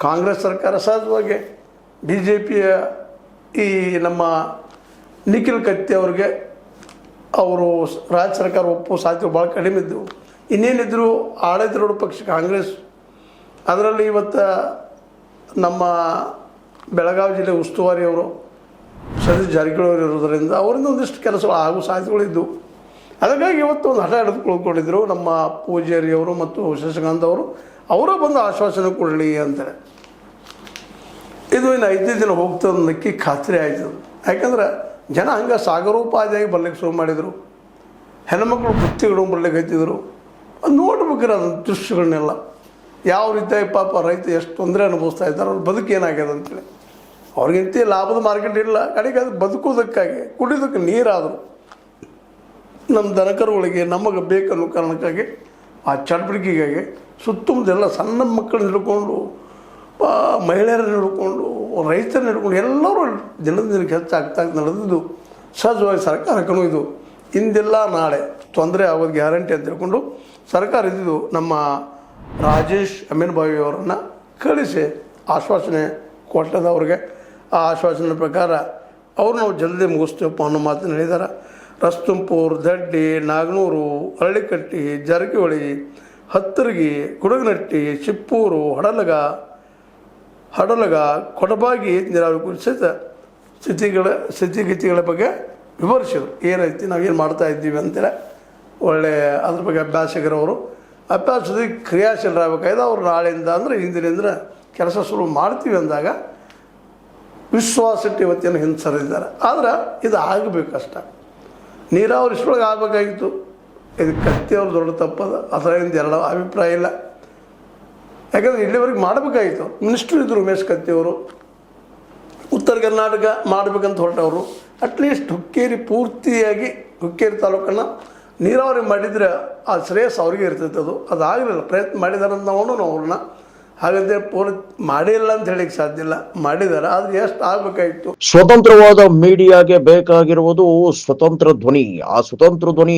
ಕಾಂಗ್ರೆಸ್ ಸರ್ಕಾರ ಸಹಜವಾಗಿ B J ಪಿಯ ಈ ನಮ್ಮ ನಿಖಿಲ್ ಕತ್ತಿ ಅವ್ರಿಗೆ ಅವರು ರಾಜ್ಯ ಸರ್ಕಾರ ಒಪ್ಪುವ ಸಾಧ್ಯತೆ ಭಾಳ ಕಡಿಮೆ ಇದ್ದವು. ಇನ್ನೇನಿದ್ರು ಆಡಳಿತಾರೂಢ ಪಕ್ಷ ಕಾಂಗ್ರೆಸ್. ಅದರಲ್ಲಿ ಇವತ್ತು ನಮ್ಮ ಬೆಳಗಾವಿ ಜಿಲ್ಲೆ ಉಸ್ತುವಾರಿಯವರು ಸತೀಶ್ ಜಾರಕಿಹೊಳಿ ಇರೋದರಿಂದ ಅವರಿಂದ ಒಂದಿಷ್ಟು ಕೆಲಸಗಳು ಆಗುವ ಸಾಧ್ಯತೆಗಳಿದ್ದವು. ಅದಕ್ಕಾಗಿ ಇವತ್ತು ಒಂದು ಹಠ ಹಿಡಿದು ಕುಳ್ಕೊಂಡಿದ್ದರು ನಮ್ಮ ಪೂಜಾರಿಯವರು ಮತ್ತು ಶಶಿಕಾಂತ್ ಅವರು. ಅವರೂ ಬಂದು ಆಶ್ವಾಸನೆ ಕೊಡಲಿ ಅಂತೇಳಿ. ಇದು ಇನ್ನು 5 ದಿನ ಹೋಗ್ತದೆ ನಕ್ಕಿ ಖಾತ್ರಿ ಆಯಿತು. ಯಾಕಂದ್ರೆ ಜನ ಹಂಗೆ ಸಾಗರೋಪಾದಿಯಾಗಿ ಬರ್ಲಿಕ್ಕೆ ಶುರು ಮಾಡಿದರು. ಹೆಣ್ಮಕ್ಳು ಬುತ್ತಿಗಳು ಬರ್ಲಿಕ್ಕೆ ಹತ್ತಿದ್ರು. ಅದು ನೋಡ್ಬೇಕ್ರಿ ಅದನ್ನ ದೃಶ್ಯಗಳನ್ನೆಲ್ಲ ಯಾವ ರೀತಿಯಾಗಿ ಪಾಪ ರೈತ ಎಷ್ಟು ತೊಂದರೆ ಅನುಭವಿಸ್ತಾ ಇದ್ದಾರೆ, ಅವ್ರ ಬದುಕು ಏನಾಗ್ಯದ ಅಂತೇಳಿ. ಅವ್ರಿಗಿಂತ ಲಾಭದ ಮಾರ್ಕೆಟ್ ಇಲ್ಲ, ಕಡೆಗೆ ಅದು ಬದುಕೋದಕ್ಕಾಗಿ ಕುಡಿಯೋದಕ್ಕೆ ನೀರಾದರು. ನಮ್ಮ ದನಕರುಗಳಿಗೆ ನಮಗೆ ಬೇಕನ್ನೋ ಕಾರಣಕ್ಕಾಗಿ ಆ ಚಟುವಟಿಕೆಗಾಗಿ ಸುತ್ತಮುತ್ತಲೆಲ್ಲ ಸಣ್ಣ ಮಕ್ಕಳನ್ನ ಹಿಡ್ಕೊಂಡು ಮಹಿಳೆಯರನ್ನ ಹಿಡ್ಕೊಂಡು ರೈತರನ್ನ ಹಿಡ್ಕೊಂಡು ಎಲ್ಲರೂ ದಿನದ ದಿನಕ್ಕೆ ಹೆಚ್ಚಾಗ್ತಾ ನಡೆದಿದ್ದು ಸಹಜವಾಗಿ ಸರ್ಕಾರಕ್ಕೂ ಇದು ಇಂದೆಲ್ಲ ನಾಳೆ ತೊಂದರೆ ಆಗೋದು ಗ್ಯಾರಂಟಿ ಅಂತ ತಿಳ್ಕೊಂಡು ಸರ್ಕಾರ ಇದ್ದಿದ್ದು ನಮ್ಮ ರಾಜೇಶ್ ಅಮೀನ್ಭಾವಿ ಅವರನ್ನು ಕಳಿಸಿ ಆಶ್ವಾಸನೆ ಕೊಟ್ಟದ ಅವ್ರಿಗೆ. ಆ ಆಶ್ವಾಸನೆ ಪ್ರಕಾರ ಅವ್ರು ನಾವು ಜಲ್ದಿ ಮುಗಿಸ್ತೇವಪ್ಪ ಅನ್ನೋ ಮಾತನ್ನು ಹೇಳಿದ್ದಾರೆ. ರಸ್ತುಂಪುರ್, ದಡ್ಡಿ, ನಾಗನೂರು, ಅರಳಿಕಟ್ಟಿ, ಜಾರಕಿಹೊಳಿ, ಹತ್ತರ್ಗಿ, ಕುಡಗನಟ್ಟಿ, ಚಿಪ್ಪೂರು, ಹಡಲಗ, ಕೊಡಬಾಗಿ ನೀರಾವರಿ ಕುರಿತ ಸ್ಥಿತಿಗತಿಗಳ ಬಗ್ಗೆ ವಿವರಿಸಿದರು. ಏನೈತಿ ನಾವೇನು ಮಾಡ್ತಾ ಇದ್ದೀವಿ ಅಂತೇಳಿ ಒಳ್ಳೆಯ ಅದ್ರ ಬಗ್ಗೆ ಅಭ್ಯಾಸಕರವರು ಅಭ್ಯಾಸದಲ್ಲಿ ಕ್ರಿಯಾಶೀಲರಾಗಬೇಕಾಯ್ತು. ಅವರು ನಾಳೆಯಿಂದ ಅಂದರೆ ಹಿಂದಿನಿಂದ ಕೆಲಸ ಶುರು ಮಾಡ್ತೀವಿ ಅಂದಾಗ ವಿಶ್ವಾಸಕ್ಕೆ ಇವತ್ತೇನು ಹಿಂಸರಿದ್ದಾರೆ. ಆದ್ರೆ ಇದು ಆಗಬೇಕಷ್ಟ. ನೀರಾವರಿ ಇಷ್ಟೊಳಗೆ ಆಗಬೇಕಾಗಿತ್ತು. ಇದು ಕತ್ತಿಯವ್ರು ದೊಡ್ಡ ತಪ್ಪದ, ಅದರಿಂದ ಎರಡು ಅಭಿಪ್ರಾಯ ಇಲ್ಲ. ಯಾಕಂದರೆ ಇಲ್ಲಿವರೆಗೆ ಮಾಡಬೇಕಾಗಿತ್ತು. ಮಿನಿಸ್ಟ್ರು ಇದ್ದರು ಉಮೇಶ್ ಕತ್ತಿಯವರು, ಉತ್ತರ ಕರ್ನಾಟಕ ಮಾಡಬೇಕಂತ ಹೊರಟವರು. ಅಟ್ಲೀಸ್ಟ್ ಹುಕ್ಕೇರಿ ತಾಲೂಕನ್ನು ನೀರಾವರಿ ಮಾಡಿದರೆ ಆ ಶ್ರೇಯಸ್ ಅವ್ರಿಗೆ ಇರ್ತೈತೆ. ಅದಾಗಲಿಲ್ಲ. ಪ್ರಯತ್ನ ಮಾಡಿದಾರೆ ಅಂತ ನಾವು ಅವ್ರನ್ನ ಹಾಗಂತೆ ಮಾಡಿಲ್ಲ ಅಂತ ಹೇಳಿಕ್ಕೆ ಸಾಧ್ಯ ಇಲ್ಲ, ಮಾಡಿದ್ದಾರೆ. ಆದರೆ ಎಷ್ಟು ಆಗಬೇಕಾಗಿತ್ತು. ಸ್ವತಂತ್ರವಾದ ಮೀಡಿಯಾಗೆ ಬೇಕಾಗಿರುವುದು ಸ್ವತಂತ್ರ ಧ್ವನಿ. ಆ ಸ್ವತಂತ್ರ ಧ್ವನಿ